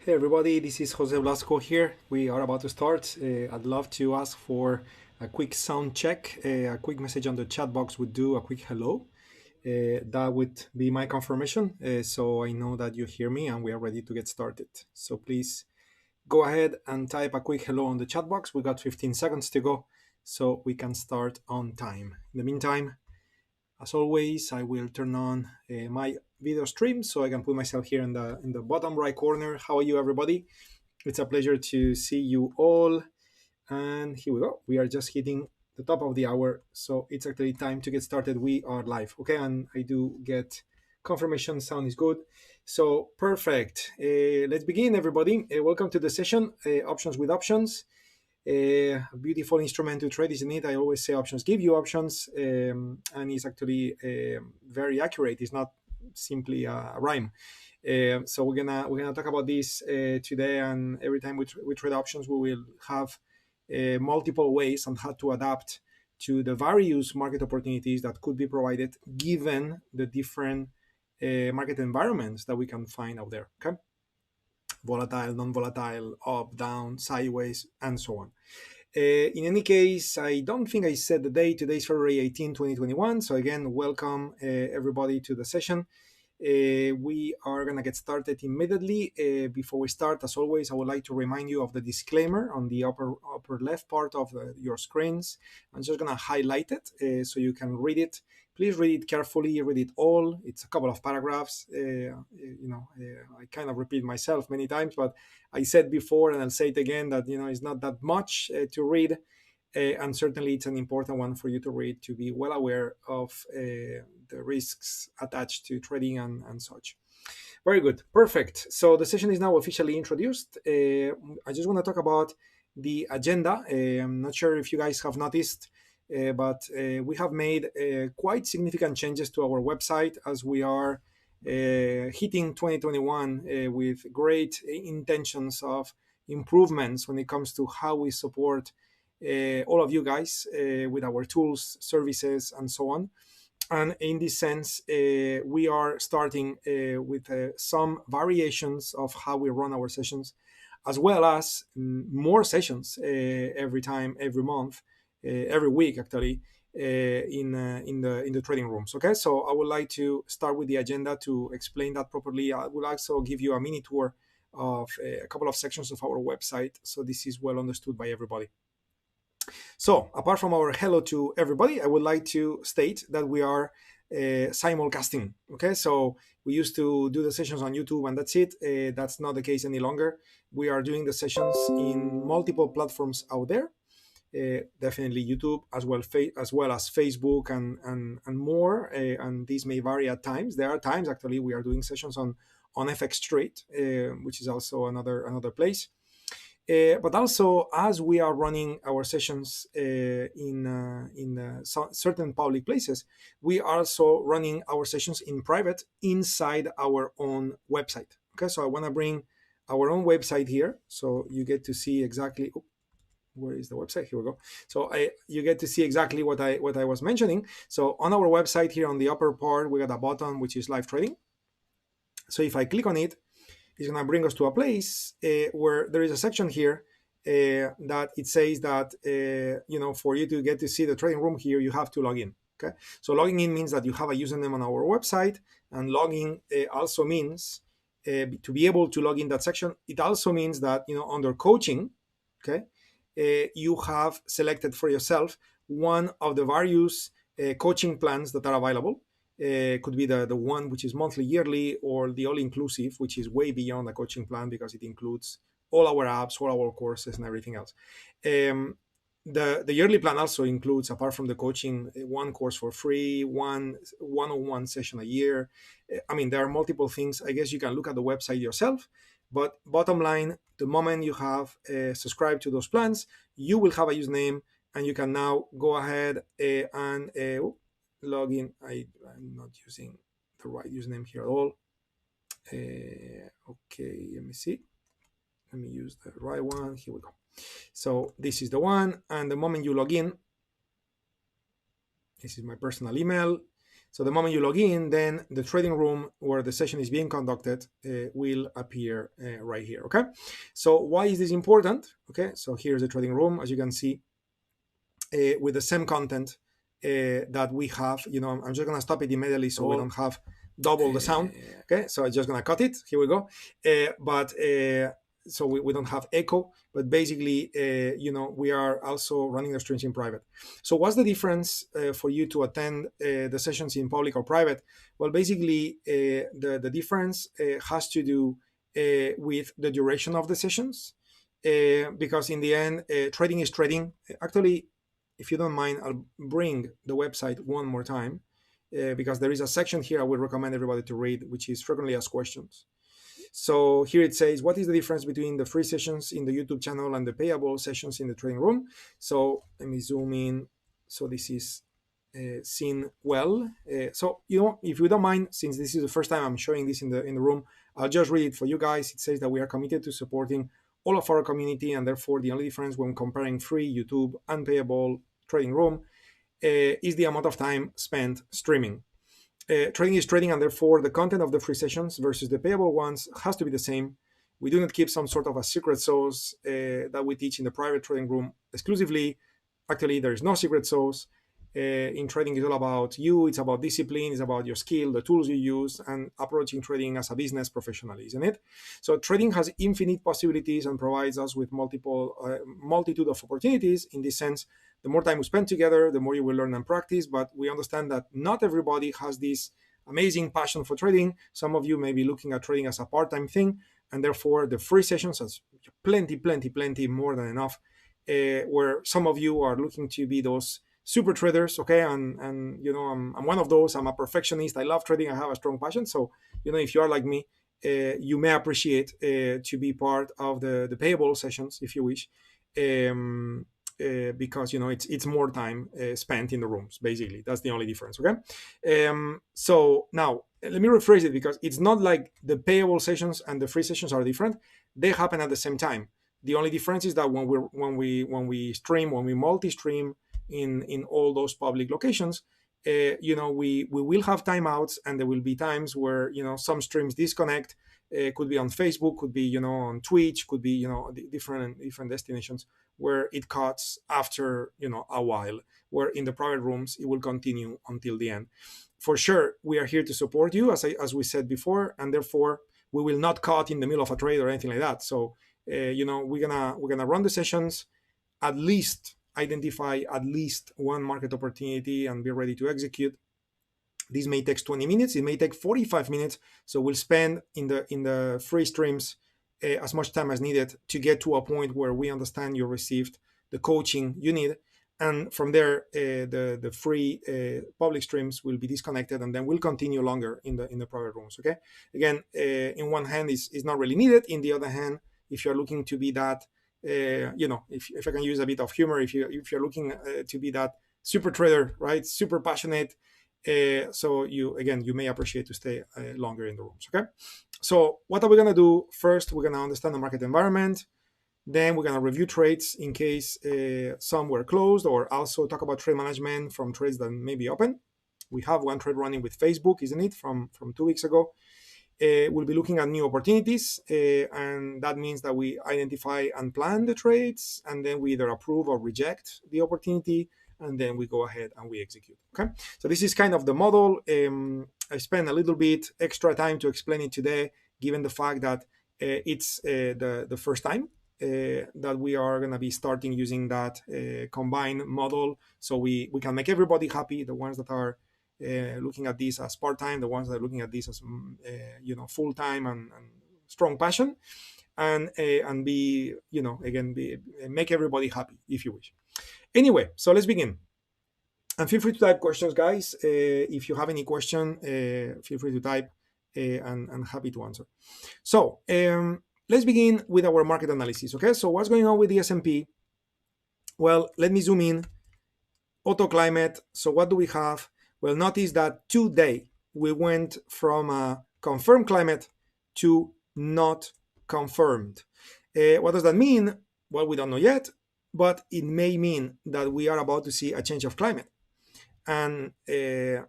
Hey everybody, this is Jose Blasco here. We are about to start. I'd love to ask for a quick sound check. A quick message on the chat box would do a quick hello. That would be my confirmation. So I know that you hear me and we are ready to get started. So please go ahead and type a quick hello on the chat box. We got 15 seconds to go so we can start on time. In the meantime, as always, I will turn on my video stream so I can put myself here in the bottom right corner. How are you, everybody? It's a pleasure to see you all. And here we go. We are just hitting the top of the hour, so it's actually time to get started. We are live, okay? And I do get confirmation sound is good. So perfect. Let's begin, everybody. Welcome to the session, Options with Options. A beautiful instrument to trade, isn't it? I always say options give you options, and it's actually very accurate. It's not simply a rhyme. So we're gonna talk about this today, and every time we trade options, we will have multiple ways on how to adapt to the various market opportunities that could be provided given the different market environments that we can find out there. Okay, volatile, non-volatile, up, down, sideways, and so on. In any case, I don't think I said the date. Today is February 18, 2021. So again, welcome everybody to the session. We are going to get started immediately. Before we start, as always, I would like to remind you of the disclaimer on the upper left part of your screens. I'm just going to highlight it so you can read it. Please read it carefully, read it all. It's a couple of paragraphs. I kind of repeat myself many times, but I said before and I'll say it again that it's not that much to read. And certainly it's an important one for you to read to be well aware of the risks attached to trading and such. Very good. Perfect. So the session is now officially introduced. I just want to talk about the agenda. I'm not sure if you guys have noticed, but we have made quite significant changes to our website as we are hitting 2021 with great intentions of improvements when it comes to how we support all of you guys with our tools, services, and so on. And in this sense, we are starting with some variations of how we run our sessions, as well as more sessions every time, every month, every week, actually, in the trading rooms. Okay, so I would like to start with the agenda to explain that properly. I will also give you a mini tour of a couple of sections of our website, so this is well understood by everybody. So apart from our hello to everybody, I would like to state that we are simulcasting. Okay, so we used to do the sessions on YouTube and that's it. That's not the case any longer. We are doing the sessions in multiple platforms out there. Definitely YouTube as well as Facebook and more. And these may vary at times. There are times actually we are doing sessions on FX Trade, which is also another place. But also, as we are running our sessions in certain public places, we are also running our sessions in private inside our own website. Okay, so I want to bring our own website here, so you get to see exactly. Where is the website? Here we go. So you get to see exactly what I was mentioning. So on our website here on the upper part, we got a button which is live trading. So if I click on it, it's going to bring us to a place where there is a section here that it says that for you to get to see the trading room here, you have to log in. Okay, so logging in means that you have a username on our website, and logging also means to be able to log in that section. It also means that under coaching, okay, you have selected for yourself one of the various coaching plans that are available. Could be the one which is monthly, yearly, or the all-inclusive, which is way beyond the coaching plan because it includes all our apps, all our courses, and everything else. The yearly plan also includes, apart from the coaching, one course for free, one-on-one session a year. I mean, there are multiple things. I guess you can look at the website yourself. But bottom line, the moment you have subscribed to those plans, you will have a username, and you can now go ahead and log in. I'm not using the right username here at all. Okay, let me see. Let me use the right one. Here we go. So this is the one, and the moment you log in, this is my personal email. So the moment you log in, then the trading room where the session is being conducted will appear right here, okay? So why is this important? Okay, so here's the trading room, as you can see, with the same content that we have. I'm just gonna stop it immediately so we don't have double the sound. Okay, so I'm just gonna cut it. Here we go. So we don't have echo, but basically, we are also running the streams in private. So what's the difference for you to attend the sessions in public or private? Well, basically, the difference has to do with the duration of the sessions, because in the end, trading is trading. Actually, if you don't mind, I'll bring the website one more time, because there is a section here I would recommend everybody to read, which is frequently asked questions. So here it says, what is the difference between the free sessions in the YouTube channel and the payable sessions in the trading room? So let me zoom in so this is seen well. So if you don't mind, since this is the first time I'm showing this in the room, I'll just read it for you guys. It says that we are committed to supporting all of our community, and therefore the only difference when comparing free YouTube and payable trading room is the amount of time spent streaming. Trading is trading, and therefore the content of the free sessions versus the payable ones has to be the same. We do not keep some sort of a secret sauce that we teach in the private trading room exclusively. Actually, there is no secret sauce. In trading, it's all about you. It's about discipline. It's about your skill, the tools you use, and approaching trading as a business professionally, isn't it? So trading has infinite possibilities and provides us with multitude of opportunities. In this sense, the more time we spend together, the more you will learn and practice. But we understand that not everybody has this amazing passion for trading. Some of you may be looking at trading as a part-time thing, and therefore the free sessions has plenty more than enough. Where some of you are looking to be those super traders, okay, and I'm one of those. I'm a perfectionist. I love trading. I have a strong passion. So if you are like me, you may appreciate to be part of the payable sessions if you wish, because it's more time spent in the rooms. Basically, that's the only difference. Okay, so now let me rephrase it, because it's not like the payable sessions and the free sessions are different. They happen at the same time. The only difference is that when we stream, when we multi-stream in all those public locations, we will have timeouts, and there will be times where some streams disconnect. Could be on Facebook, could be on Twitch, could be different destinations where it cuts after a while. Where in the private rooms it will continue until the end. For sure, we are here to support you, as we said before, and therefore we will not cut in the middle of a trade or anything like that. So we're gonna run the sessions, at least identify at least one market opportunity and be ready to execute. This may take 20 minutes, it may take 45 minutes. So we'll spend in the free streams as much time as needed to get to a point where we understand you received the coaching you need. And from there, the free public streams will be disconnected, and then we'll continue longer in the private rooms. Okay. Again, in one hand, is not really needed. In the other hand, if you're looking to be that, if I can use a bit of humor, if you're looking to be that super trader, right, super passionate, so you may appreciate to stay longer in the rooms. Okay. So what are we gonna do? First, we're gonna understand the market environment. Then we're gonna review trades in case some were closed, or also talk about trade management from trades that may be open. We have one trade running with Facebook, isn't it, from 2 weeks ago. We'll be looking at new opportunities, and that means that we identify and plan the trades, and then we either approve or reject the opportunity, and then we go ahead and we execute. Okay, so this is kind of the model. I spent a little bit extra time to explain it today, given the fact that it's the first time that we are going to be starting using that combined model, so we can make everybody happy. The ones that are looking at this as part-time, the ones that are looking at this as full-time and strong passion, and be make everybody happy if you wish. Anyway, so let's begin, and feel free to type questions, guys. If you have any question, feel free to type, and happy to answer. So let's begin with our market analysis. Okay, so what's going on with the S&P? Well, let me zoom in. Auto climate. So what do we have? Well, notice that today we went from a confirmed climate to not confirmed. What does that mean? Well, we don't know yet, but it may mean that we are about to see a change of climate. And it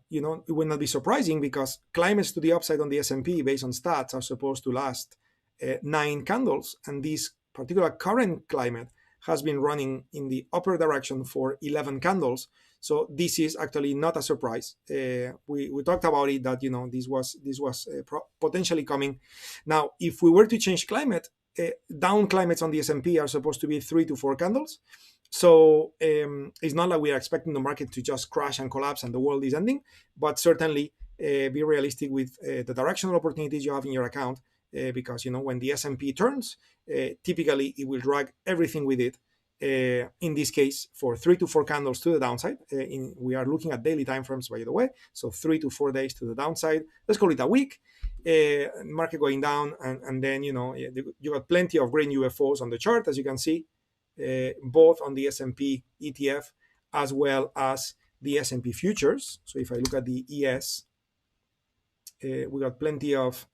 would not be surprising because climates to the upside on the S&P based on stats are supposed to last 9 candles, and this particular current climate has been running in the upper direction for 11 candles. So this is actually not a surprise. We talked about it, that this was potentially coming. Now, if we were to change climate, down climates on the S&P are supposed to be 3 to 4 candles. So it's not like we are expecting the market to just crash and collapse and the world is ending, but certainly be realistic with the directional opportunities you have in your account, because when the S&P turns, typically it will drag everything with it. In this case, for 3 to 4 candles to the downside. We are looking at daily time frames, by the way, so 3 to 4 days to the downside. Let's call it a week. Market going down, and then you got plenty of green UFOs on the chart, as you can see, both on the S&P ETF as well as the S&P futures. So if I look at the ES, we got plenty of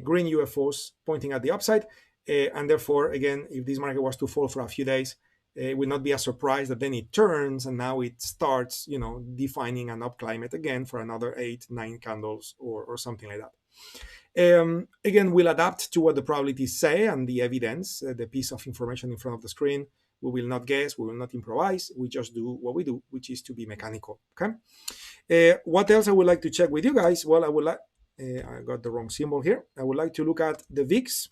green UFOs pointing at the upside, and therefore, again, if this market was to fall for a few days, it will not be a surprise that then it turns and now it starts, defining an up climate again for another 8-9 candles or something like that. Again, we'll adapt to what the probabilities say and the evidence, the piece of information in front of the screen. We will not guess, we will not improvise, we just do what we do, which is to be mechanical. Okay. What else I would like to check with you guys? Well, I got the wrong symbol here. I would like to look at the VIX.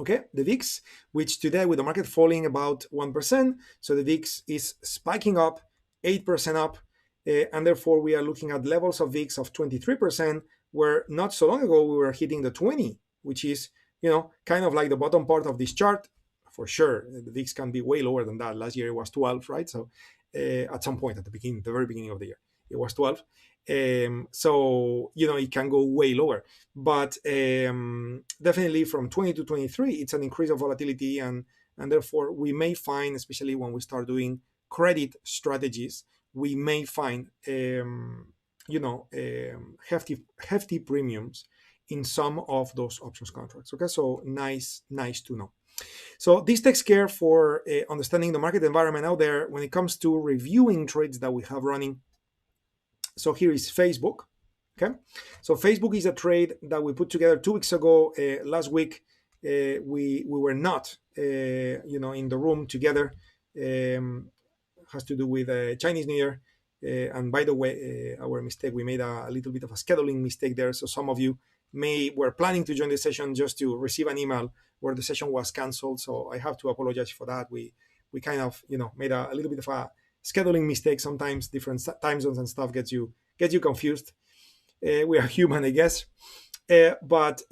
Okay, the VIX, which today with the market falling about 1%, so the VIX is spiking up 8% up, and therefore we are looking at levels of VIX of 23%, where not so long ago we were hitting the 20, which is kind of like the bottom part of this chart. For sure, the VIX can be way lower than that. Last year it was 12, right? So at some point at the very beginning of the year, it was 12. So it can go way lower, but definitely from 20 to 23, it's an increase of volatility, and therefore we may find, especially when we start doing credit strategies, we may find hefty premiums in some of those options contracts. Okay, so nice to know. So this takes care for understanding the market environment out there when it comes to reviewing trades that we have running. So here is Facebook. Okay, so Facebook is a trade that we put together 2 weeks ago. Last week we were not in the room together. Has to do with Chinese New Year. And by the way, our mistake, we made a little bit of a scheduling mistake there. So some of you were planning to join the session just to receive an email where the session was canceled. So I have to apologize for that. We kind of made a little bit of a scheduling mistake. Sometimes different time zones and stuff gets you confused. We are human, I guess. But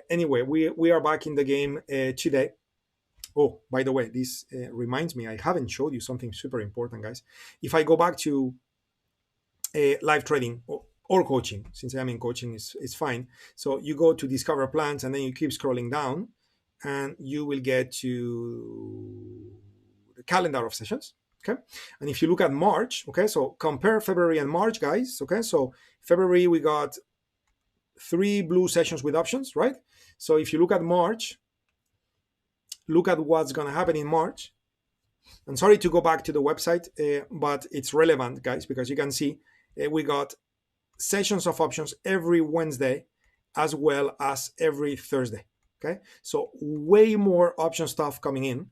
anyway, we are back in the game today. Oh, by the way, this reminds me, I haven't showed you something super important, guys. If I go back to live trading or coaching, since I'm in coaching, it's fine. So you go to discover plans and then you keep scrolling down and you will get to the calendar of sessions. Okay, and if you look at March, okay, so compare February and March, guys. Okay, so February we got 3 blue sessions with options, right? So if you look at March, look at what's going to happen in March. I'm sorry to go back to the website, but it's relevant, guys, because you can see we got sessions of options every Wednesday as well as every Thursday. Okay, so way more option stuff coming in.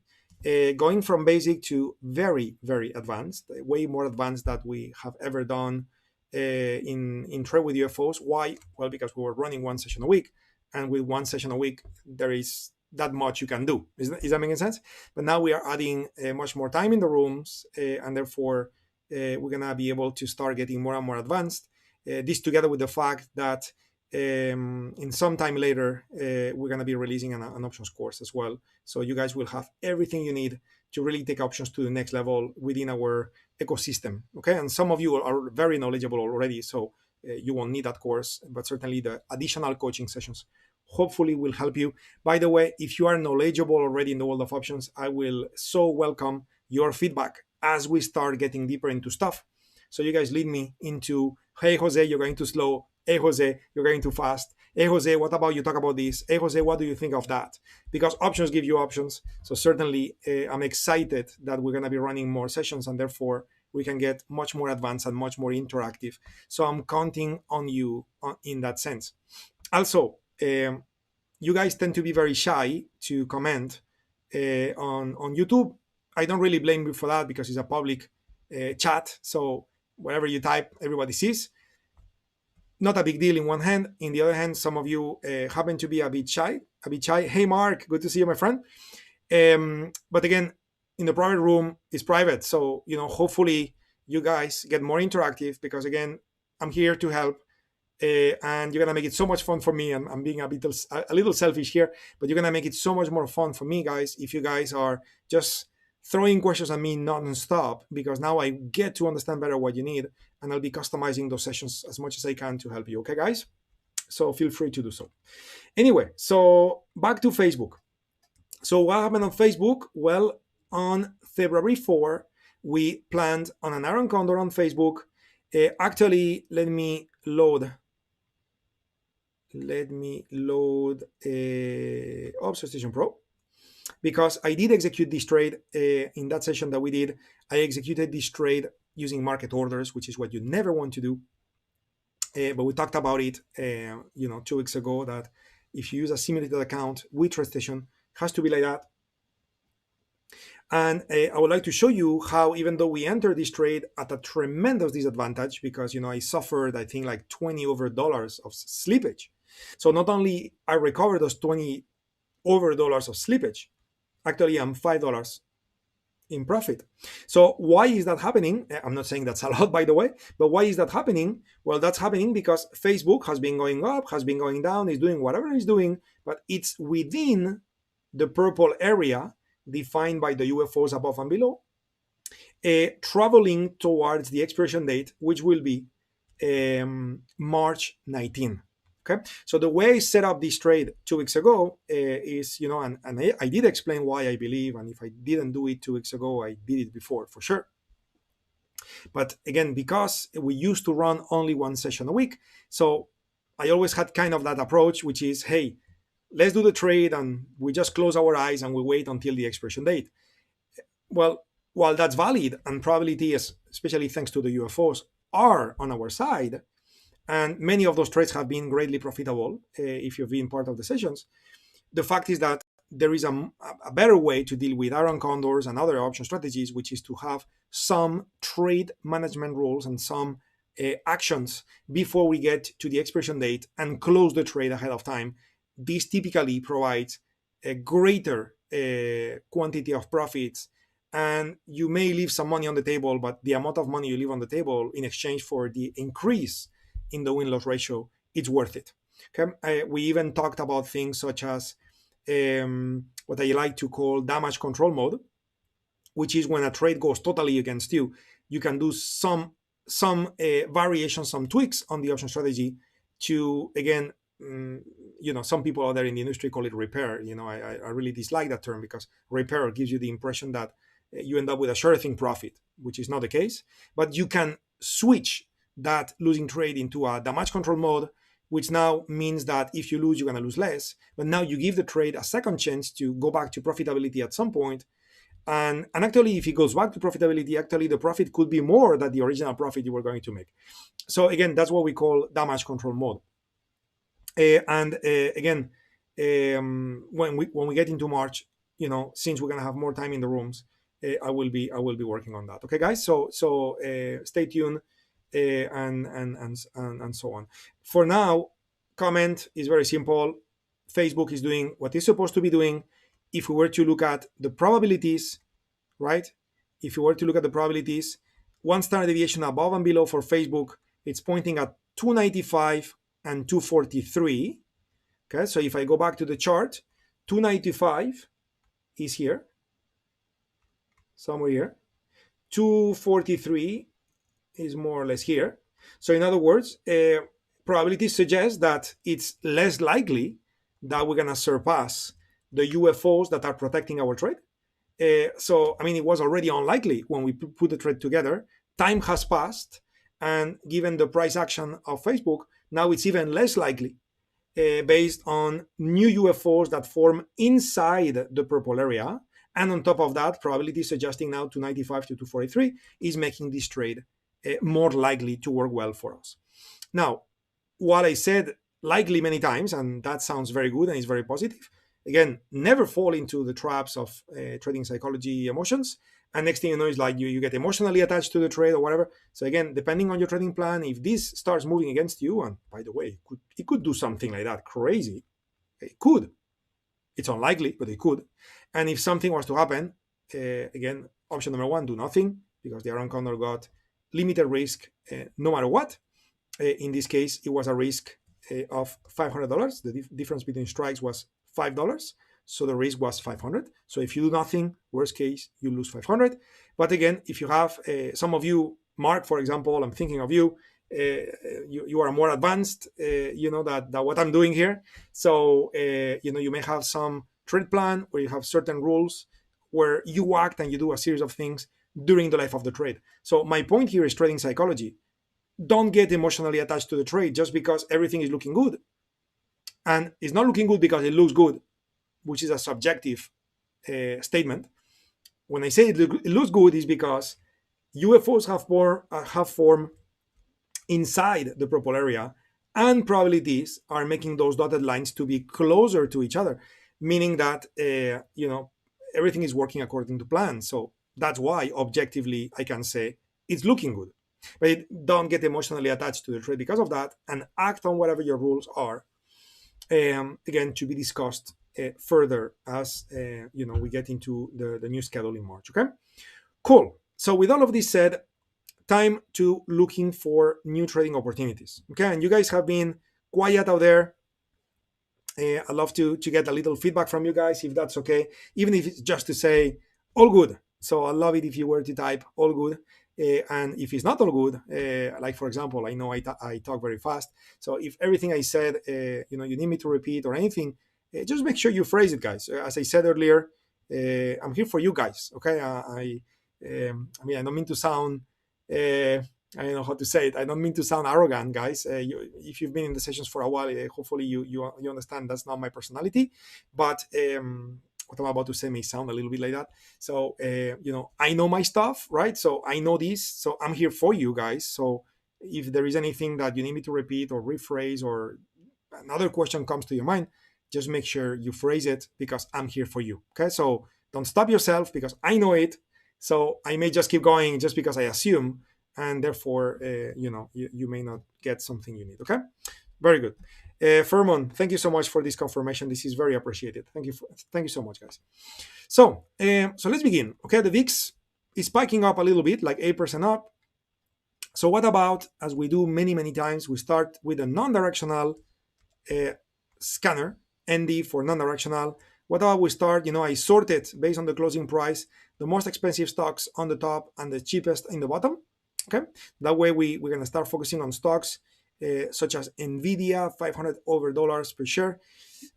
Going from basic to very, very advanced, way more advanced than we have ever done in Trade with UFOs. Why? Well, because we were running 1 session a week, and with 1 session a week, there is that much you can do. Is that making sense? But now we are adding much more time in the rooms, and therefore we're gonna be able to start getting more and more advanced. This together with the fact that in some time later, we're going to be releasing an options course as well. So you guys will have everything you need to really take options to the next level within our ecosystem. Okay, and some of you are very knowledgeable already, so you won't need that course, but certainly the additional coaching sessions hopefully will help you. By the way, if you are knowledgeable already in the world of options, I will so welcome your feedback as we start getting deeper into stuff. So you guys lead me into, hey, Jose, you're going too slow. Hey, Jose, you're going too fast. Hey, Jose, what about you talk about this? Hey, Jose, what do you think of that? Because options give you options. So certainly I'm excited that we're going to be running more sessions, and therefore we can get much more advanced and much more interactive. So I'm counting on you in that sense. Also, you guys tend to be very shy to comment on YouTube. I don't really blame you for that because it's a public chat. So whatever you type, everybody sees. Not a big deal in one hand. In the other hand, some of you happen to be a bit shy. Hey, Mark, good to see you, my friend. But again, in the private room, it's private. So, hopefully you guys get more interactive because, again, I'm here to help. And you're gonna make it so much fun for me. I'm being a little selfish here, but you're gonna make it so much more fun for me, guys, if you guys are just throwing questions at me non-stop, because now I get to understand better what you need, and I'll be customizing those sessions as much as I can to help you. Okay, guys? So feel free to do so. Anyway, so back to Facebook. So what happened on Facebook? Well, on February 4, we planned on an iron condor on Facebook. Actually, let me load Observation Pro, because I did execute this trade in that session that we did. I executed this trade using market orders, which is what you never want to do. But we talked about it 2 weeks ago, that if you use a simulated account with TradeStation, it has to be like that. And I would like to show you how, even though we entered this trade at a tremendous disadvantage, because I suffered, I think, like $20 over of slippage. So not only I recovered those $20 over of slippage, actually I'm $5 in profit. So why is that happening? I'm not saying that's a lot, by the way, but why is that happening? Well, that's happening because Facebook has been going up, has been going down, is doing whatever it's doing, but it's within the purple area defined by the UFOs above and below, traveling towards the expiration date, which will be March 19. Okay, so the way I set up this trade 2 weeks ago is, and I did explain why I believe, and if I didn't do it 2 weeks ago, I did it before for sure. But again, because we used to run only one session a week, so I always had kind of that approach, which is, hey, let's do the trade and we just close our eyes and we wait until the expiration date. Well, while that's valid and probabilities, especially thanks to the UFOs, are on our side, and many of those trades have been greatly profitable if you've been part of the sessions, the fact is that there is a better way to deal with iron condors and other option strategies, which is to have some trade management rules and some actions before we get to the expiration date and close the trade ahead of time. This typically provides a greater quantity of profits, and you may leave some money on the table, but the amount of money you leave on the table in exchange for the increase in the win-loss ratio, it's worth it. Okay, we even talked about things such as what I like to call damage control mode, which is when a trade goes totally against you. You can do some variations, some tweaks on the option strategy to, again, some people out there in the industry call it repair. I really dislike that term, because repair gives you the impression that you end up with a sure thing profit, which is not the case. But you can switch that losing trade into a damage control mode, which now means that if you lose, you're going to lose less. But now you give the trade a second chance to go back to profitability at some point. And actually, if it goes back to profitability, actually the profit could be more than the original profit you were going to make. So again, that's what we call damage control mode. Again, when we get into March, since we're going to have more time in the rooms, I will be working on that. Okay, guys. So stay tuned. And so on. For now, comment is very simple. Facebook is doing what it's supposed to be doing. If we were to look at the probabilities, right? If you were to look at the probabilities, one standard deviation above and below for Facebook, it's pointing at 295 and 243. Okay, so if I go back to the chart, 295 is here, somewhere here. 243 is more or less here. So in other words, probability suggests that it's less likely that we're going to surpass the UFOs that are protecting our trade. So, I mean, it was already unlikely when we put the trade together. Time has passed, and given the price action of Facebook, now it's even less likely based on new UFOs that form inside the purple area And on top of that, probability is adjusting now to 95 to 243 is making this trade more likely to work well for us. Now, what I said likely many times, and that sounds very good and is very positive, again, never fall into the traps of trading psychology emotions. And next thing you know is like you get emotionally attached to the trade or whatever. So again, depending on your trading plan, if this starts moving against you, and by the way, it could do something like that crazy. It could. It's unlikely, but it could. And if something was to happen, again, option number one, do nothing, because the Iron Condor got limited risk no matter what. In this case, it was a risk of $500. The difference between strikes was $5. So the risk was 500. So if you do nothing, worst case, you lose 500. But again, if you have some of you, Mark, for example, I'm thinking of you, you are more advanced, that what I'm doing here. So, you may have some trade plan where you have certain rules where you act and you do a series of things during the life of the trade. So my point here is trading psychology. Don't get emotionally attached to the trade just because everything is looking good. And it's not looking good because it looks good, which is a subjective statement. When I say it looks good, is because UFOs have formed inside the propel area, and probabilities are making those dotted lines to be closer to each other, meaning that everything is working according to plan. So that's why objectively I can say it's looking good. But don't get emotionally attached to the trade because of that, and act on whatever your rules are. Again, to be discussed further as we get into the new schedule in March. Okay, cool. So with all of this said, time to looking for new trading opportunities. Okay, and you guys have been quiet out there. I'd love to get a little feedback from you guys, if that's okay, even if it's just to say all good. So I love it if you were to type all good. And if it's not all good, like for example, I know I talk very fast. So if everything I said, you need me to repeat or anything, just make sure you phrase it, guys. As I said earlier, I'm here for you guys. Okay, I don't mean to sound. I don't know how to say it. I don't mean to sound arrogant, guys. If you've been in the sessions for a while, hopefully you understand that's not my personality. But what I'm about to say may sound a little bit like that. So, I know my stuff, right? So I know this. So I'm here for you guys. So if there is anything that you need me to repeat or rephrase, or another question comes to your mind, just make sure you phrase it, because I'm here for you. Okay. So don't stop yourself, because I know it. So I may just keep going just because I assume, and therefore, you may not get something you need. Okay. Very good. Furman, thank you so much for this confirmation. This is very appreciated. Thank you so much, guys. So let's begin. Okay, the VIX is spiking up a little bit, like 8% up. So what about, as we do many times, we start with a non-directional scanner, ND for non-directional. What about we start? I sorted based on the closing price, the most expensive stocks on the top and the cheapest in the bottom. Okay, that way we're going to start focusing on stocks such as Nvidia, $500 per share.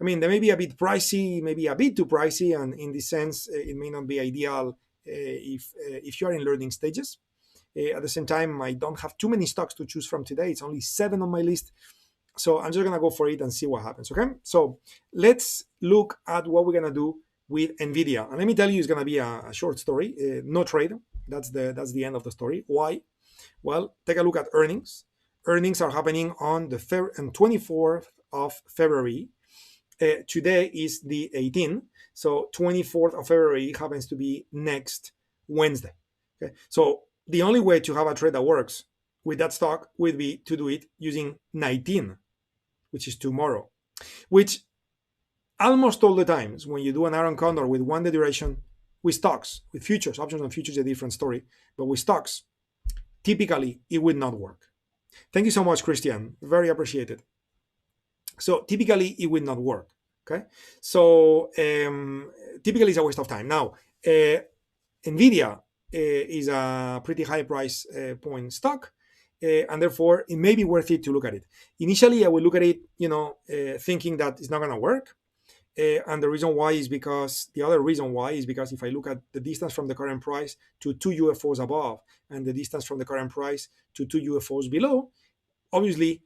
I mean, they may be a bit pricey, maybe a bit too pricey, and in this sense, it may not be ideal if you are in learning stages. At the same time, I don't have too many stocks to choose from today. It's only 7 on my list. So I'm just going to go for it and see what happens, okay? So let's look at what we're going to do with Nvidia. And let me tell you, it's going to be a short story, no trade. That's the end of the story. Why? Well, take a look at earnings. Earnings are happening on the 24th of February. Today is the 18th, so 24th of February happens to be next Wednesday. Okay, so the only way to have a trade that works with that stock would be to do it using 19, which is tomorrow. Which almost all the times when you do an Iron Condor with 1 day duration, with stocks, with futures, options on futures is a different story, but with stocks, typically it would not work. Thank you so much, Christian. Very appreciated. So typically it will not work. Okay. So typically it's a waste of time. Now, Nvidia is a pretty high price point stock, and therefore it may be worth it to look at it. Initially, I would look at it, thinking that it's not going to work. And the other reason why is because if I look at the distance from the current price to 2 UFOs above and the distance from the current price to 2 UFOs below, obviously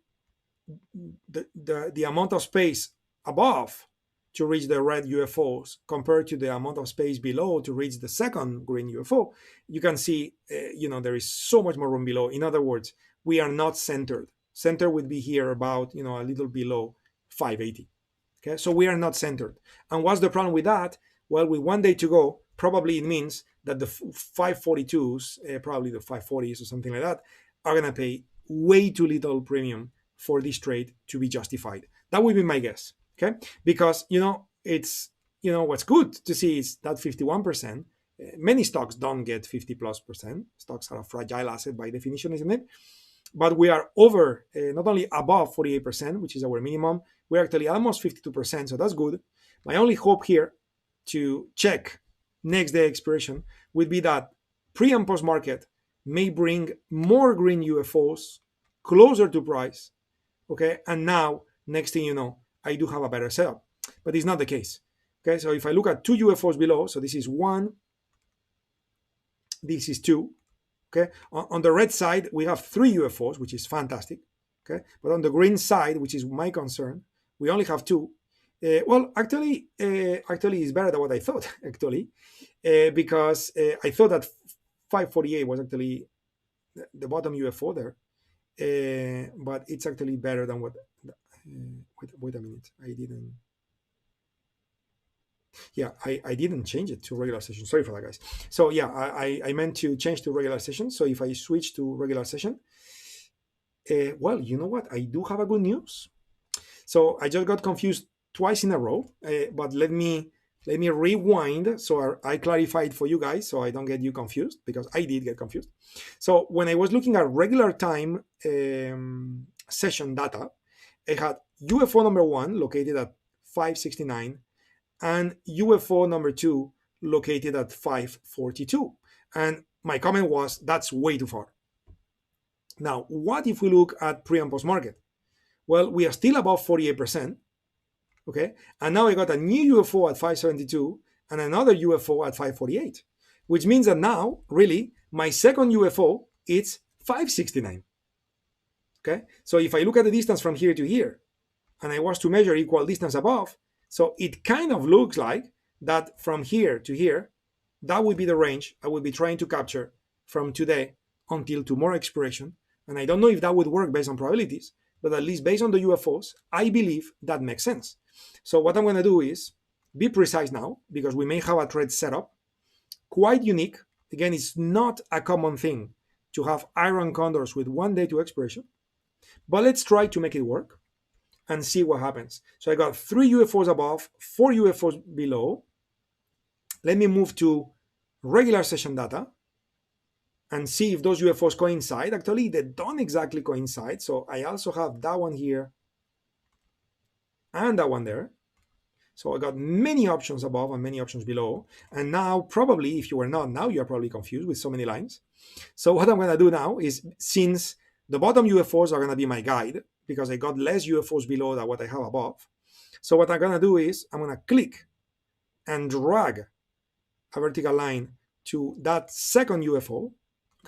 the amount of space above to reach the red UFOs compared to the amount of space below to reach the second green UFO, you can see, there is so much more room below. In other words, we are not centered. Center would be here about, a little below 580. Okay, so we are not centered. And what's the problem with that? Well, with 1 day to go, probably it means that the 542s, probably the 540s or something like that, are going to pay way too little premium for this trade to be justified. That would be my guess. Okay, because it's what's good to see is that 51%. Many stocks don't get 50+%. Stocks are a fragile asset by definition, isn't it? But we are over, not only above 48%, which is our minimum, we're actually almost 52%, so that's good. My only hope here to check next day expiration would be that pre and post market may bring more green UFOs closer to price, okay? And now, next thing you know, I do have a better setup, but it's not the case, okay? So if I look at two UFOs below, so this is one, this is two, okay? On the red side, we have three UFOs, which is fantastic, okay? But on the green side, which is my concern, we only have two. Actually, it's better than what I thought, actually, because I thought that 548 was actually the bottom UFO there, but it's actually better than what. Wait a minute, I didn't. Yeah, I didn't change it to regular session. Sorry for that, guys. So yeah, I meant to change to regular session. So if I switch to regular session, well, you know what? I do have a good news. So I just got confused twice in a row, but let me rewind so I clarified for you guys so I don't get you confused, because I did get confused. So when I was looking at regular time session data, I had UFO number 1 located at 569 and UFO number 2 located at 542. And my comment was, that's way too far. Now, what if we look at pre and post market? Well, we are still above 48%. Okay, and now I got a new UFO at 572 and another UFO at 548, which means that now, really, my second UFO is 569. Okay, so if I look at the distance from here to here, and I was to measure equal distance above, so it kind of looks like that from here to here, that would be the range I would be trying to capture from today until tomorrow expiration. And I don't know if that would work based on probabilities, but at least based on the UFOs, I believe that makes sense. So what I'm going to do is be precise now, because we may have a trade setup, quite unique. Again, it's not a common thing to have iron condors with 1 day to expiration, but let's try to make it work and see what happens. So I got 3 UFOs above, 4 UFOs below. Let me move to regular session data and see if those UFOs coincide. Actually, they don't exactly coincide. So I also have that one here and that one there. So I got many options above and many options below. And now probably, if you were not, now you're probably confused with so many lines. So what I'm going to do now is, since the bottom UFOs are going to be my guide, because I got less UFOs below than what I have above. So what I'm going to do is I'm going to click and drag a vertical line to that second UFO.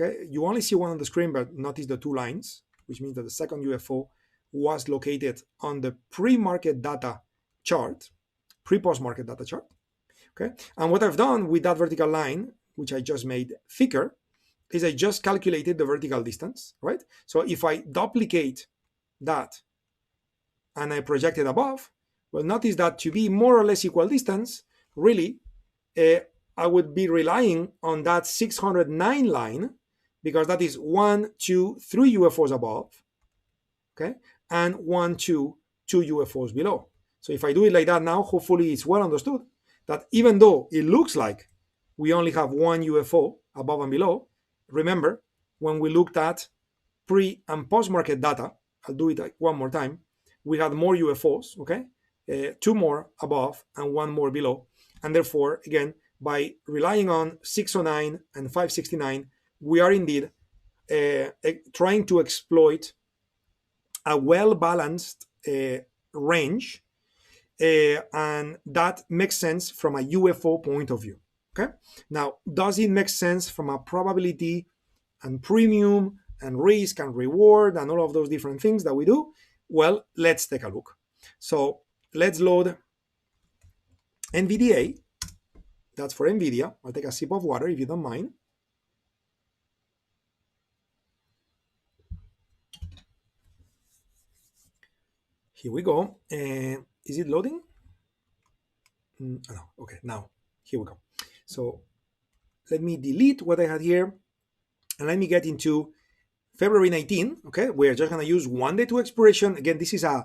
Okay, you only see one on the screen, but notice the 2 lines, which means that the second UFO was located on the pre-market data chart, pre-post market data chart. Okay, and what I've done with that vertical line, which I just made thicker, is I just calculated the vertical distance, right? So if I duplicate that and I project it above, well, notice that to be more or less equal distance, really, I would be relying on that 609 line, because that is 1, 2, 3 UFOs above, okay, and 1, 2, 2 UFOs below. So if I do it like that now, hopefully it's well understood that even though it looks like we only have 1 UFO above and below, remember, when we looked at pre and post market data, I'll do it one more time, we had more UFOs, okay, 2 more above and 1 more below. And therefore, again, by relying on 609 and 569, we are indeed trying to exploit a well-balanced range, and that makes sense from a UFO point of view. Okay. Now, does it make sense from a probability and premium and risk and reward and all of those different things that we do? Well, let's take a look. So let's load NVDA, that's for Nvidia. I'll take a sip of water if you don't mind. Here we go. Is it loading? No, okay, now, here we go. So let me delete what I had here and let me get into February 19, okay? We're just gonna use 1 day to expiration. Again, this is a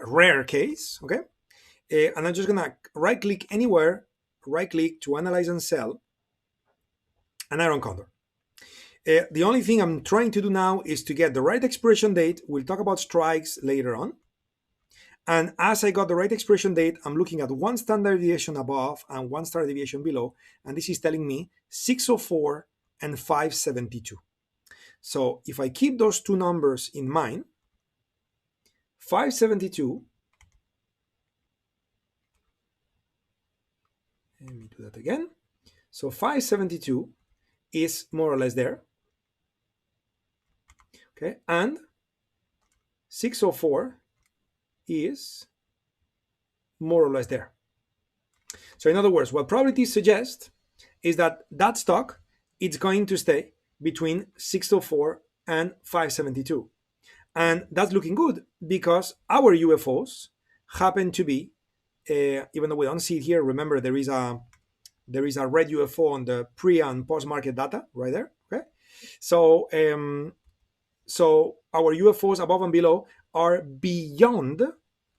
rare case, okay? And I'm just gonna right click anywhere, right click to analyze and sell, and iron condor. The only thing I'm trying to do now is to get the right expiration date. We'll talk about strikes later on. And as I got the right expiration date, I'm looking at 1 standard deviation above and 1 standard deviation below. And this is telling me 604 and 572. So if I keep those two numbers in mind, 572, let me do that again. So 572 is more or less there. Okay, and 604 is more or less there. So in other words, what probabilities suggest is that that stock is going to stay between 604 and 572. And that's looking good because our UFOs happen to be, even though we don't see it here, remember there is a red UFO on the pre and post market data right there. Okay, so so our UFOs above and below are beyond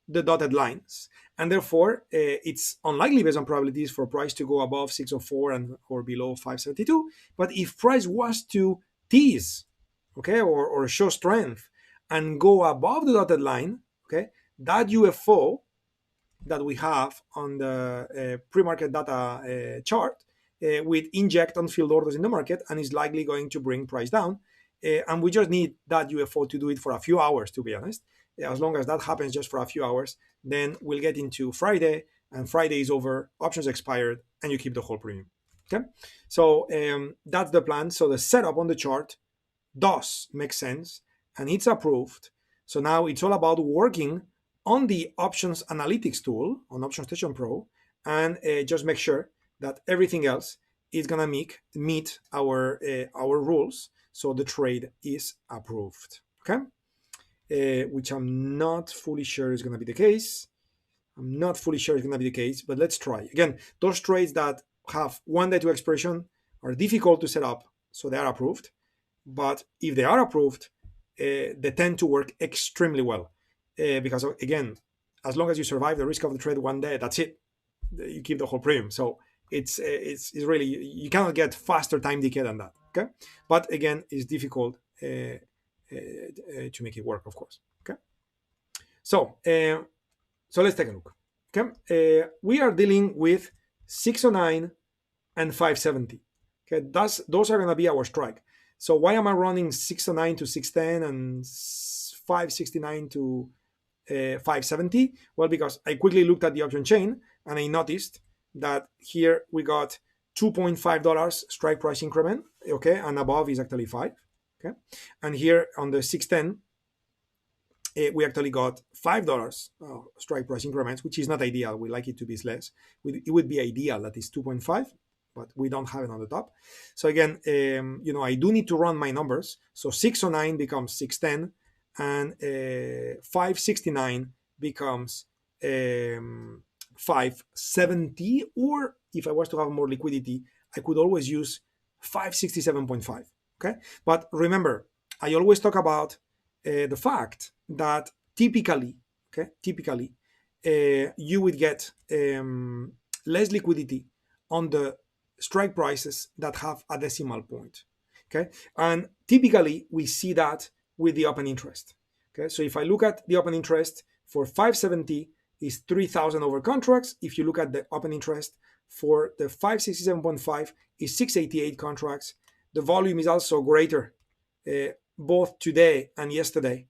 the dotted lines, and therefore it's unlikely based on probabilities for price to go above 604 and or below 572. But if price was to tease, okay, or show strength and go above the dotted line, okay, that UFO that we have on the pre-market data chart would inject unfilled orders in the market and is likely going to bring price down. And we just need that UFO to do it for a few hours, to be honest. As long as that happens just for a few hours, then we'll get into Friday, and Friday is over, options expired, and you keep the whole premium. Okay, so that's the plan. So the setup on the chart does make sense, and it's approved. So now it's all about working on the options analytics tool on OptionStation Pro, and just make sure that everything else is gonna meet our rules, so the trade is approved. Okay, which I'm not fully sure is gonna be the case. I'm not fully sure it's gonna be the case, but let's try. Again, those trades that have 1 day to expiration are difficult to set up, so they are approved. But if they are approved, they tend to work extremely well. Because again, as long as you survive the risk of the trade 1 day, that's it. You keep the whole premium. So it's really, you cannot get faster time decay than that. Okay, but again, it's difficult to make it work, of course. Okay, so let's take a look. Okay, we are dealing with 609 and 570. Okay, those are going to be our strike. So why am I running 609 to 610 and 569 to 570? Well, because I quickly looked at the option chain and I noticed that here we got $2.5 strike price increment, okay, and above is actually 5, okay, and here on the 610 we actually got $5 strike price increments, which is not ideal. We like it to be less. It would be ideal that is 2.5, but we don't have it on the top. So again, I do need to run my numbers. So 609 becomes 610, and 569 becomes 570. Or if I was to have more liquidity, I could always use 567.5. Okay, but remember, I always talk about the fact that typically, you would get less liquidity on the strike prices that have a decimal point. Okay, and typically we see that with the open interest. Okay, so if I look at the open interest for 570 is 3,000 over contracts. If you look at the open interest for the 567.5 is 688 contracts. The volume is also greater both today and yesterday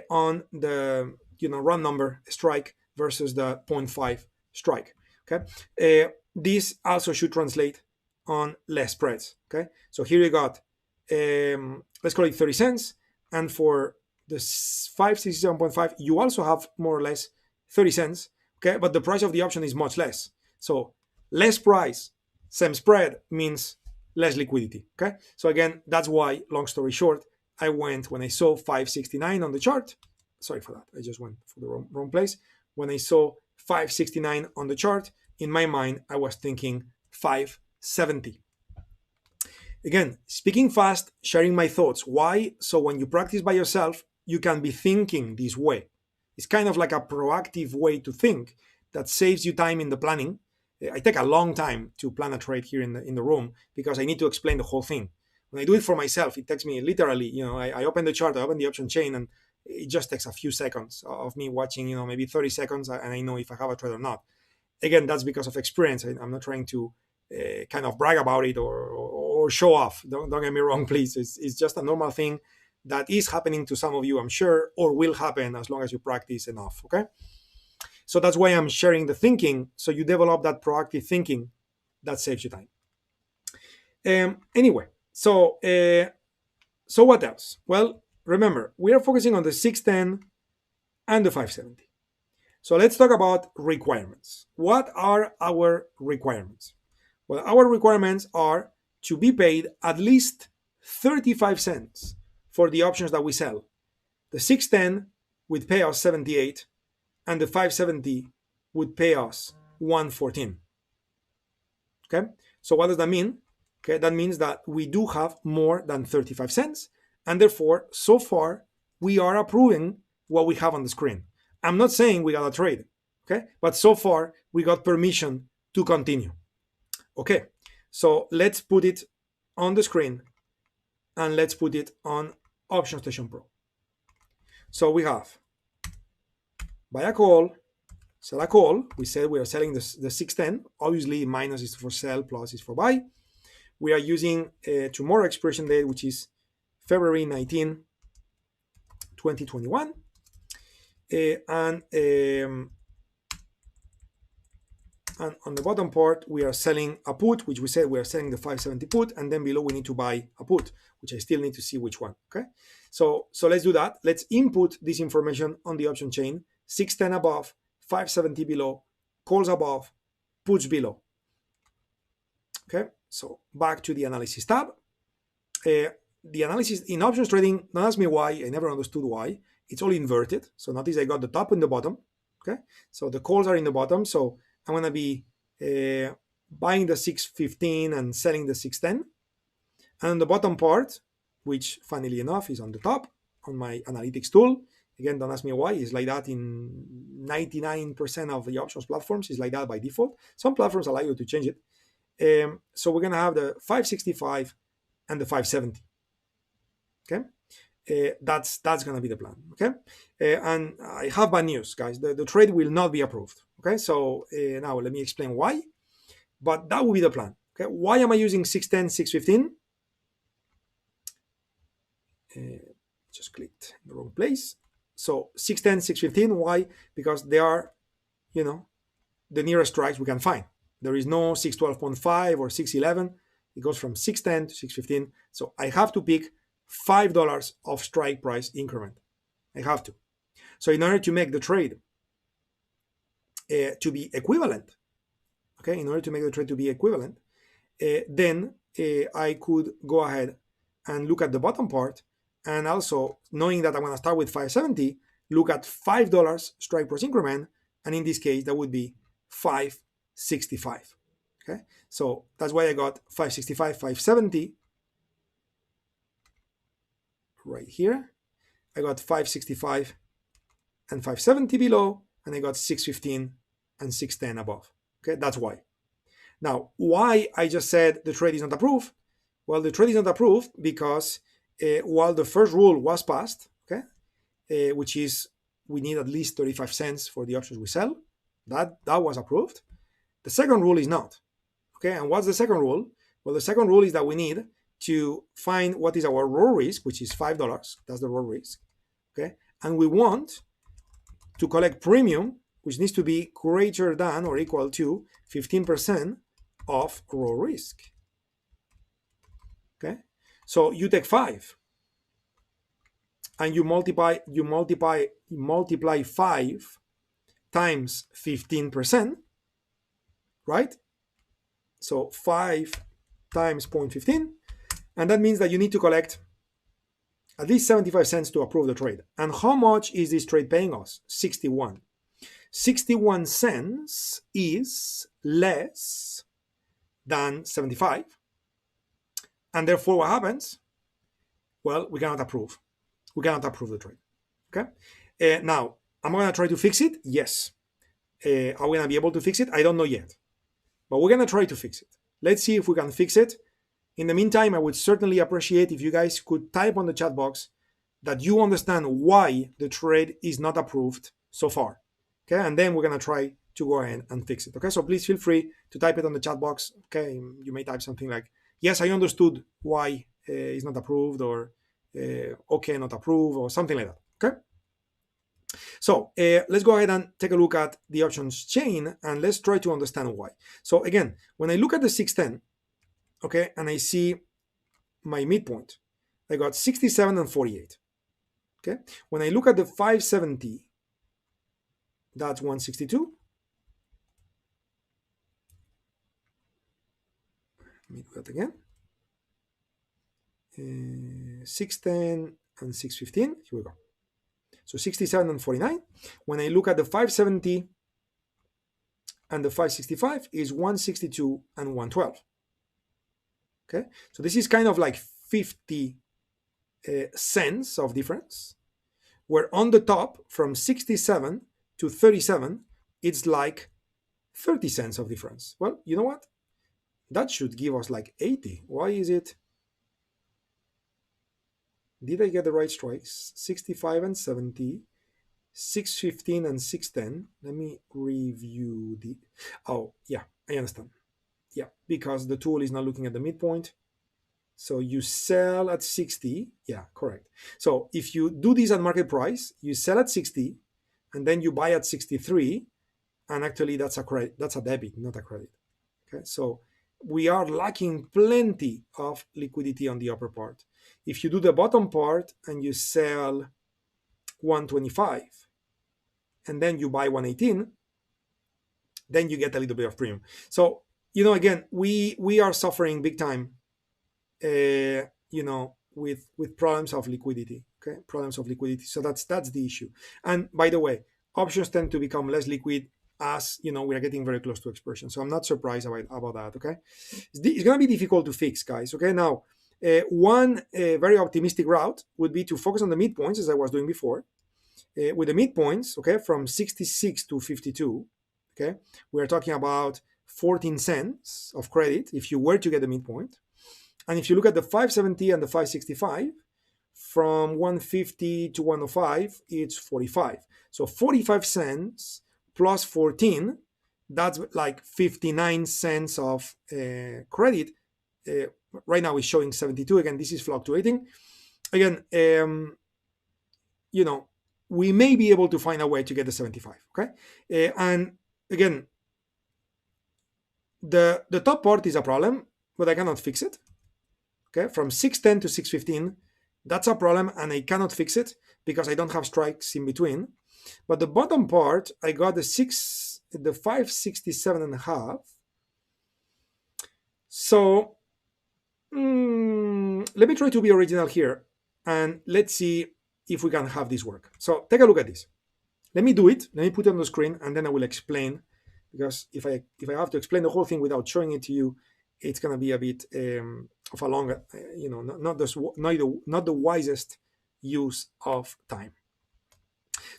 on the run number strike versus the 0.5 strike. Okay, this also should translate on less spreads. Okay, so here you got let's call it 30 cents, and for the 567.5 you also have more or less 30 cents. Okay, but the price of the option is much less. So less price, same spread means less liquidity. Okay. So again, that's why, long story short, I went when I saw 569 on the chart. Sorry for that. I just went for the wrong place. When I saw 569 on the chart, in my mind, I was thinking 570. Again, speaking fast, sharing my thoughts. Why? So when you practice by yourself, you can be thinking this way. It's kind of like a proactive way to think that saves you time in the planning. I take a long time to plan a trade here in the room because I need to explain the whole thing. When I do it for myself, it takes me literally, I open the chart, I open the option chain, and it just takes a few seconds of me watching, maybe 30 seconds, and I know if I have a trade or not. Again, that's because of experience. I'm not trying to kind of brag about it or show off. Don't get me wrong, please. It's just a normal thing that is happening to some of you, I'm sure, or will happen as long as you practice enough, okay? So that's why I'm sharing the thinking, so you develop that proactive thinking that saves you time. Anyway, so what else? Well, remember, we are focusing on the 610 and the 570. So let's talk about requirements. What are our requirements? Well, our requirements are to be paid at least 35 cents for the options that we sell. The 610 would pay us 78, and the 570 would pay us 114. Okay, so what does that mean? Okay, that means that we do have more than 35 cents, and therefore, so far, we are approving what we have on the screen. I'm not saying we got a trade, okay? But so far, we got permission to continue. Okay, so let's put it on the screen, and let's put it on Option Station Pro. So we have buy a call, sell a call. We said we are selling the 610. Obviously, minus is for sell, plus is for buy. We are using tomorrow expiration date, which is February 19, 2021. And on the bottom part, we are selling a put, which we said we are selling the 570 put, and then below we need to buy a put, which I still need to see which one. Okay, so let's do that. Let's input this information on the option chain: 610 above, 570 below, calls above, puts below. Okay, so back to the analysis tab. The analysis in options trading, don't ask me why, I never understood why. It's all inverted. So notice I got the top and the bottom. Okay, so the calls are in the bottom. So I'm going to be buying the 615 and selling the 610. And on the bottom part, which funnily enough is on the top on my analytics tool, again, don't ask me why, it's like that in 99% of the options platforms, it's like that by default. Some platforms allow you to change it. So we're going to have the 565 and the 570. Okay. That's going to be the plan. Okay, and I have bad news, guys. The trade will not be approved. Okay, so now let me explain why. But that will be the plan. Okay, why am I using 610, 615? Just clicked in the wrong place. So 610, 615. Why? Because they are, the nearest strikes we can find. There is no 612.5 or 611. It goes from 610 to 615. So I have to pick $5 of strike price increment. I have to. So in order to make the trade to be equivalent, okay, in order to make the trade to be equivalent, then I could go ahead and look at the bottom part, and also knowing that I'm going to start with 570, look at $5 strike price increment, and in this case that would be 565. Okay, so that's why I got 565, 570. Right here, I got 565 and 570 below, and I got 615 and 610 above. Okay, that's why. Now, why I just said the trade is not approved? Well, the trade is not approved because while the first rule was passed, okay, which is we need at least 35 cents for the options we sell, that was approved. The second rule is not. Okay, and what's the second rule? Well, the second rule is that we need to find what is our raw risk, which is $5. That's the raw risk. Okay, and we want to collect premium, which needs to be greater than or equal to 15% of raw risk. Okay, so you take 5 and you multiply 5 times 15%, right? So 5 times 0.15, and that means that you need to collect at least 75 cents to approve the trade. And how much is this trade paying us? 61. 61 cents is less than 75. And therefore, what happens? Well, we cannot approve. We cannot approve the trade. Okay. Now, am I going to try to fix it? Yes. Are we going to be able to fix it? I don't know yet. But we're going to try to fix it. Let's see if we can fix it. In the meantime, I would certainly appreciate if you guys could type on the chat box that you understand why the trade is not approved so far. Okay, and then we're going to try to go ahead and fix it. Okay, so please feel free to type it on the chat box. Okay, you may type something like, yes, I understood why it's not approved, or okay, not approved, or something like that. Okay. So let's go ahead and take a look at the options chain, and let's try to understand why. So again, when I look at the 610, okay, and I see my midpoint, I got 67 and 48. Okay, when I look at the 570, that's 162. Let me do that again. 610 and 615. Here we go. So 67 and 49. When I look at the 570 and the 565, is 162 and 112. Okay, so this is kind of like 50 cents of difference, where on the top from 67 to 37, it's like 30 cents of difference. Well, you know what? That should give us like 80. Why is it? Did I get the right strikes? 65 and 70, 615 and 610. Let me review the... Oh, yeah, I understand. Yeah, because the tool is not looking at the midpoint. So you sell at 60. Yeah, correct. So if you do this at market price, you sell at 60, and then you buy at 63, and actually that's a credit, that's a debit, not a credit. Okay, so we are lacking plenty of liquidity on the upper part. If you do the bottom part and you sell 125, and then you buy 118, then you get a little bit of premium. So, you know, again, we are suffering big time, you know, with problems of liquidity. Okay, problems of liquidity. So that's the issue. And by the way, options tend to become less liquid as, you know, we are getting very close to expiration. So I'm not surprised about that. Okay, it's going to be difficult to fix, guys. Okay, now one very optimistic route would be to focus on the midpoints, as I was doing before. With the midpoints, okay, from 66 to 52, okay, we're talking about 14 cents of credit if you were to get the midpoint. And if you look at the 570 and the 565, from 150 to 105, it's 45. So 45 cents plus 14, that's like 59 cents of credit. Right now it's showing 72. Again, this is fluctuating. Again, you know, we may be able to find a way to get the 75. Okay, and again, the top part is a problem, but I cannot fix it. Okay, from 610 to 615, that's a problem, and I cannot fix it because I don't have strikes in between. But the bottom part, I got the 567 and a half. So let me try to be original here, and let's see if we can have this work. So take a look at this. Let me do it. Let me put it on the screen, and then I will explain, because if I have to explain the whole thing without showing it to you, it's going to be a bit of a long, you know, not the wisest use of time.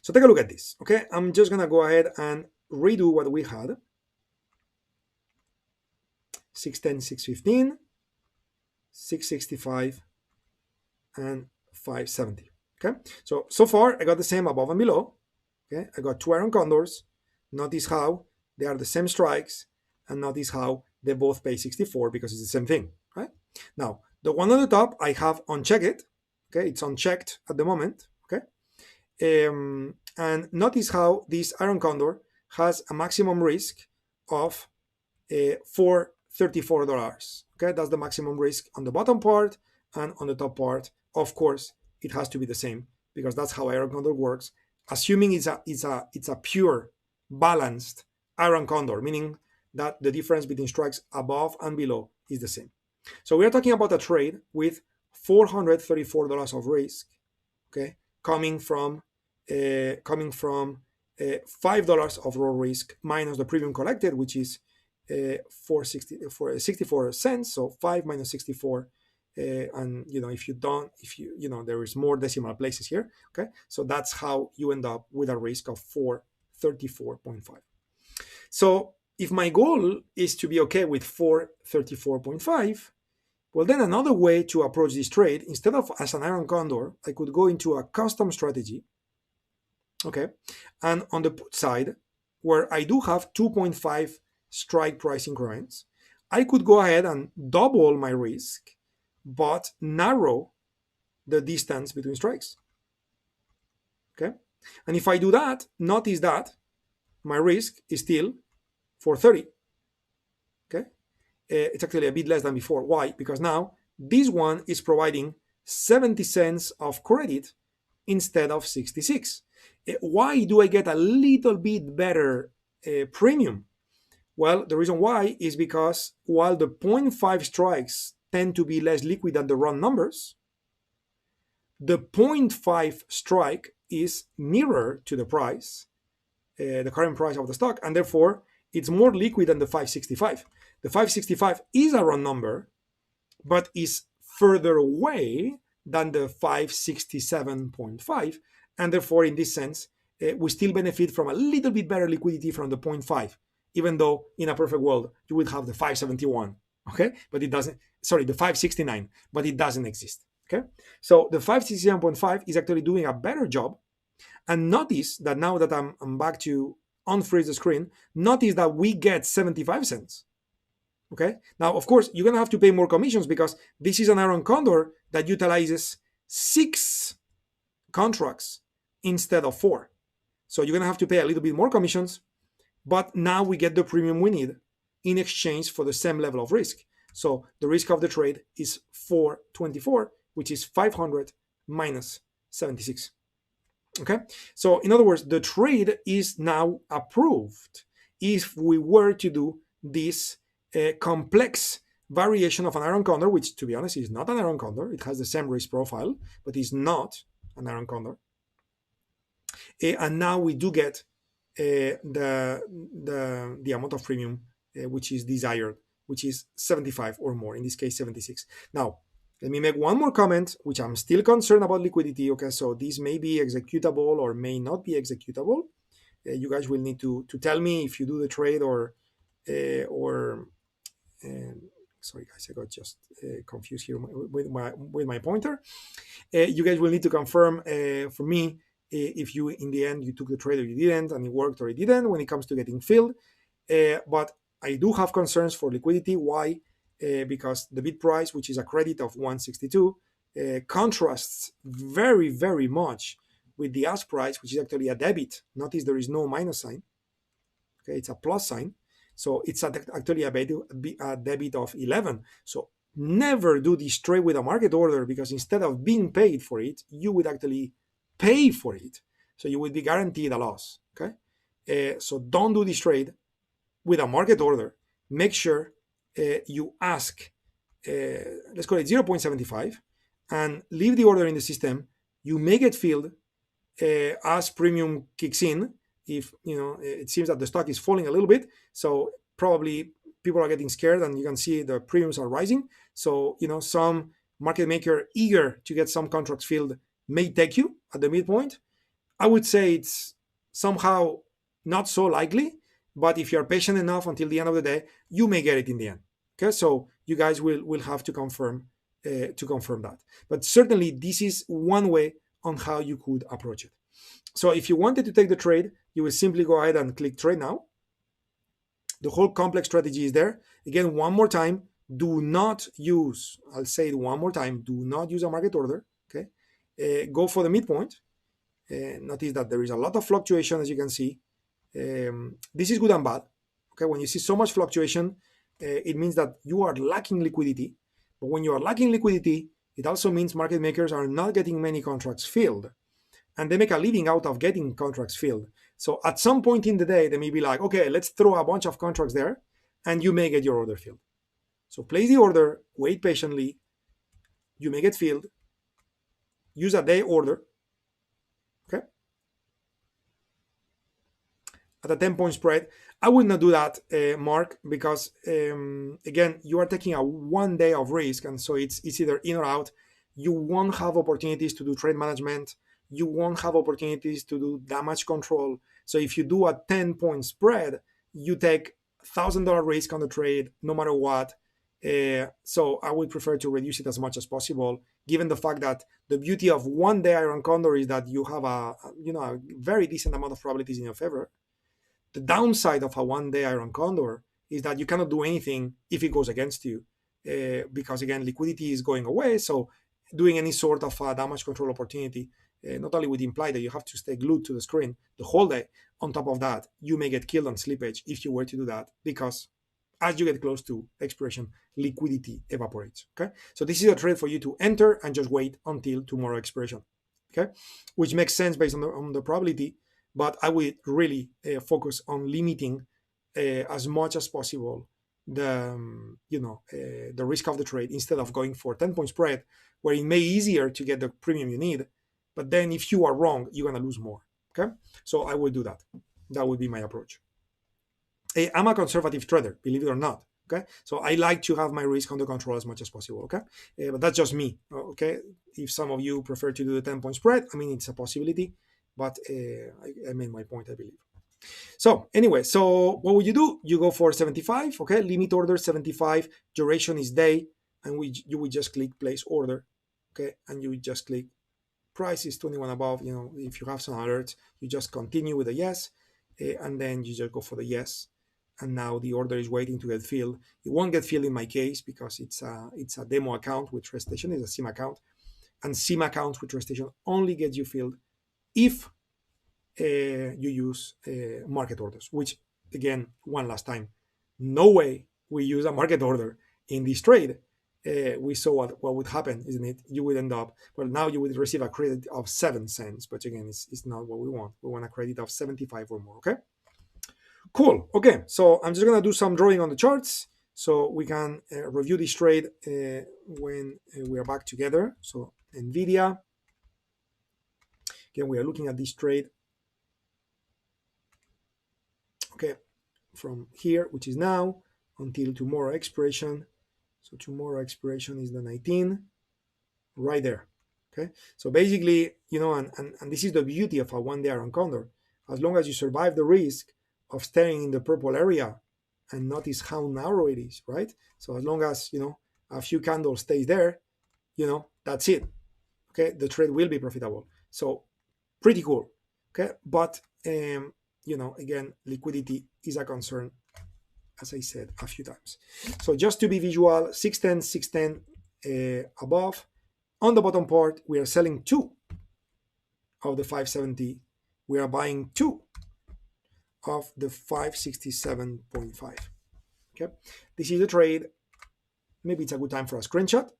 So take a look at this. Okay, I'm just going to go ahead and redo what we had. 610, 615, 665, and 570. Okay, so far I got the same above and below. Okay, I got two iron condors. Notice how they are the same strikes, and notice how they both pay 64 because it's the same thing, right? Now, the one on the top, I have unchecked. Okay, it's unchecked at the moment. Okay, and notice how this iron condor has a maximum risk of $434. Okay, that's the maximum risk on the bottom part, and on the top part, of course, it has to be the same because that's how iron condor works. Assuming it's a pure balanced iron condor, meaning that the difference between strikes above and below is the same. So we are talking about a trade with $434 of risk, okay, coming from $5 of raw risk minus the premium collected, which is 64 cents. So 5 minus 64, and if you there is more decimal places here. Okay, so that's how you end up with a risk of 434.5. So if my goal is to be okay with 434.5, well, then another way to approach this trade, instead of as an iron condor, I could go into a custom strategy, okay? And on the put side, where I do have 2.5 strike price increments, I could go ahead and double my risk, but narrow the distance between strikes, okay? And if I do that, notice that my risk is still 430, okay? It's actually a bit less than before. Why? Because now this one is providing 70 cents of credit instead of 66. Why do I get a little bit better premium? Well, the reason why is because while the 0.5 strikes tend to be less liquid than the run numbers, the 0.5 strike is nearer to the price, the current price of the stock, and therefore it's more liquid than the 565. The 565 is a run number, but is further away than the 567.5, and therefore in this sense we still benefit from a little bit better liquidity from the 0.5, even though in a perfect world you would have the 571, okay, but it doesn't, sorry, the 569, but it doesn't exist, okay? So the 567.5 is actually doing a better job. And notice that now that I'm back to unfreeze the screen, notice that we get 75 cents. Okay. Now, of course, you're going to have to pay more commissions because this is an iron condor that utilizes 6 contracts instead of 4. So you're going to have to pay a little bit more commissions, but now we get the premium we need in exchange for the same level of risk. So the risk of the trade is 424, which is 500 minus 76. Okay, so in other words, the trade is now approved if we were to do this complex variation of an iron condor, which to be honest is not an iron condor. It has the same risk profile, but is not an iron condor. And now we do get the amount of premium which is desired, which is 75 or more, in this case 76. Now, let me make one more comment, which I'm still concerned about liquidity. Okay, so this may be executable or may not be executable. You guys will need to tell me if you do the trade or sorry guys, I got just confused here with my pointer. You guys will need to confirm for me if you in the end you took the trade or you didn't, and it worked or it didn't when it comes to getting filled. But I do have concerns for liquidity. Why? Because the bid price, which is a credit of 162, contrasts very, very much with the ask price, which is actually a debit. Notice there is no minus sign. Okay, it's a plus sign. So it's actually a debit of 11. So never do this trade with a market order, because instead of being paid for it, you would actually pay for it. So you would be guaranteed a loss. Okay, so don't do this trade with a market order. Make sure you ask, let's call it 0.75, and leave the order in the system. You may get filled as premium kicks in. If it seems that the stock is falling a little bit, so probably people are getting scared, and you can see the premiums are rising. So some market maker eager to get some contracts filled may take you at the midpoint. I would say it's somehow not so likely, but if you're patient enough until the end of the day, you may get it in the end. Okay, so you guys will have to confirm that. But certainly this is one way on how you could approach it. So if you wanted to take the trade, you will simply go ahead and click trade now. The whole complex strategy is there. Again, one more time, do not use, I'll say it one more time, do not use a market order. Okay, go for the midpoint. Notice that there is a lot of fluctuation, as you can see. This is good and bad. Okay, when you see so much fluctuation, it means that you are lacking liquidity. But when you are lacking liquidity, it also means market makers are not getting many contracts filled, and they make a living out of getting contracts filled. So at some point in the day, they may be like, okay, let's throw a bunch of contracts there, and you may get your order filled. So place the order, wait patiently, you may get filled, use a day order, okay, at a 10-point spread. I would not do that, Mark, because again, you are taking a 1 day of risk, and so it's either in or out. You won't have opportunities to do trade management. You won't have opportunities to do damage control. So if you do a 10-point spread, you take $1,000 risk on the trade no matter what. So I would prefer to reduce it as much as possible, given the fact that the beauty of 1 day iron condor is that you have a very decent amount of probabilities in your favor. The downside of a 1 day iron condor is that you cannot do anything if it goes against you, because again, liquidity is going away. So doing any sort of damage control opportunity, not only would imply that you have to stay glued to the screen the whole day. On top of that, you may get killed on slippage if you were to do that, because as you get close to expiration, liquidity evaporates. Okay, so this is a trade for you to enter and just wait until tomorrow expiration. Okay, which makes sense based on the probability. But I would really focus on limiting as much as possible the the risk of the trade, instead of going for 10-point spread, where it may be easier to get the premium you need, but then if you are wrong, you're gonna lose more. Okay, so I would do that. That would be my approach. I'm a conservative trader, believe it or not. Okay, so I like to have my risk under control as much as possible. Okay, but that's just me. Okay, if some of you prefer to do the 10-point spread, I mean, it's a possibility. But I made my point, I believe. So anyway, so what would you do? You go for 75, okay? Limit order 75, duration is day, and you would just click place order, okay? And you would just click price is 21 above. If you have some alerts, you just continue with a yes, and then you just go for the yes. And now the order is waiting to get filled. It won't get filled in my case because it's a demo account with TradeStation. It's a SIM account, and SIM accounts with TradeStation only get you filled if you use market orders, which again, one last time, no way we use a market order in this trade. We saw what would happen, isn't it? You would end up, well, now you would receive a credit of 7 cents, but again, it's not what we want. We want a credit of 75 or more, okay? Cool, okay, so I'm just gonna do some drawing on the charts so we can review this trade when we are back together. So Nvidia, again, we are looking at this trade, okay, from here, which is now, until tomorrow expiration. So tomorrow expiration is the 19th, right there. Okay, so basically, and this is the beauty of a 1 day iron condor. As long as you survive the risk of staying in the purple area, and notice how narrow it is, right? So as long as a few candles stays there, that's it. Okay, the trade will be profitable. So pretty cool. Okay, but again, liquidity is a concern, as I said a few times. So just to be visual, 610, 610 above. On the bottom part, we are selling 2 of the 570. We are buying 2 of the 567.5. Okay, this is the trade. Maybe it's a good time for a screenshot.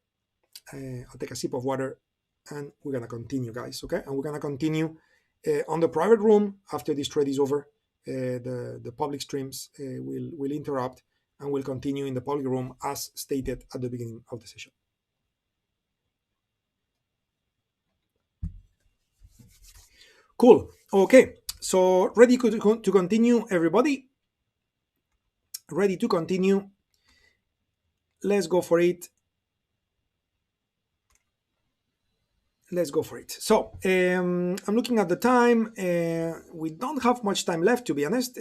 I'll take a sip of water, and we're gonna continue, guys. Okay, and we're gonna continue on the private room after this trade is over. The public streams will interrupt, and we'll continue in the public room as stated at the beginning of the session. Cool. Okay, so ready to continue, everybody? Ready to continue? Let's go for it. Let's go for it. So I'm looking at the time. We don't have much time left, to be honest.